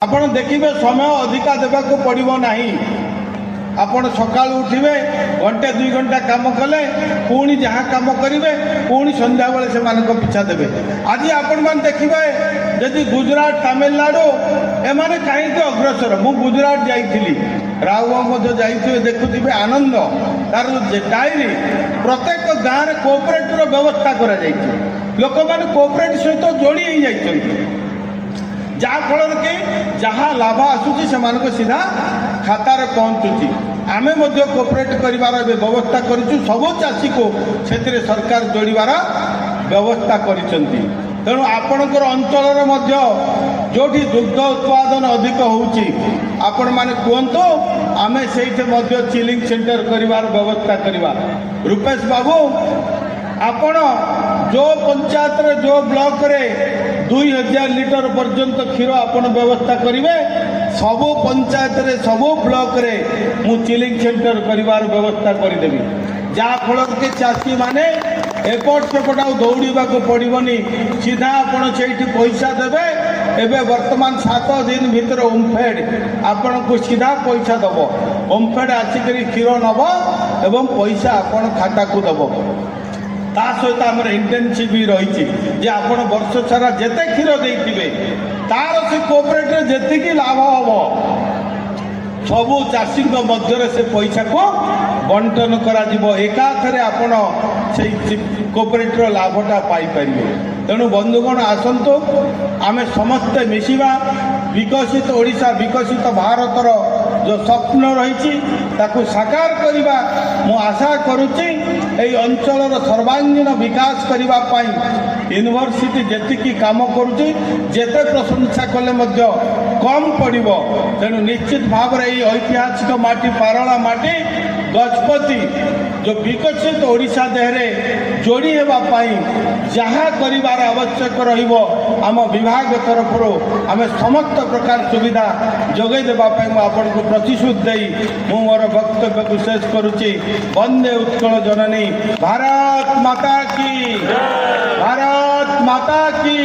आपण देखिए समय अधिका देवाक पड़ो ना। आपण सका उठे घंटे 2 घंटा काम कले पुणी जहाँ कम करेंगे पुणी संध्या बेले से पिछा देवे। आज आपण मैंने देखिए जदि गुजरात तमिलनाडु एमाने कहीं अग्रसर मु गुजरात जाइली राव जाइए देखुवे आनंद तार डायरी प्रत्येक गाँव में कोऑपरेटिव व्यवस्था करा लोक मैंने कोऑपरेटिव सहित जोड़ी हो जाइए जहाँफल कि जहाँ लाभ आसूसी से सीधा खातार पहुँचुची। आमे कोऑपरेट करिवार व्यवस्था करूँ सबू चाषी को से सरकार जोड़ार व्यवस्था करिसेंती। तेणु आपणकर अंचल जो दुग्ध उत्पादन अधिक होउची आपण माने कहतु आमे से चिलिंग सेंटर करिवार व्यवस्था करवा। रूपेश बाबू आपण जो पंचायत रे जो ब्लॉक रे 2000 लिटर पर्यंत क्षीर आपण व्यवस्था करेंगे सबू पंचायत रे सबू ब्लॉक रे मु चिलिंग सेंटर करिवार व्यवस्था करदेवी जहाँफल कि चाषी मैंने एपट सेपट दौड़ा पड़ोनी सीधा आपण से पैसा देवे। एबे वर्तमान 7 दिन भितर ओमफेड आपण को सीधा पैसा दब ओमफेड आसिक क्षीर नब एवं पैसा आपण खाता को दब। ता सहित आमर इंटेनसिव भी रही आपण वर्ष सारा जिते क्षीर देते तार से कोऑपरेटिव जेतिकी लाभ हम सबू चाषी मध्य से पैसा को बंटन करा एकाथरे आपण से कोऑपरेटिव लाभटा पाइपर। तेणु बंधुगण आसतु आम समस्ते मिशिबा विकसित ओडिशा विकसित भारतर जो स्वप्न रही साकार करवा मु आशा करुच्ची अंचल सर्वांगीण विकास करने यूनिवर्सिटी जेतिकी काम करुच्ची जेते प्रशंसा कले कम पड़ो। तेणु निश्चित भाव में ऐतिहासिक माटी पारला माटी गजपति जो विकसित ओडिशा देहरे जोड़ी हेबाई जहाँ करिवार आवश्यक रहिबो आम विभाग तरफ आम समस्त प्रकार सुविधा जोगे देवाई आपण को प्रतिश्रुति दे मु मोर वक्तव्य को शेष करुच्ची। वंदे उत्कल जननी भारत माता की भारत माता की।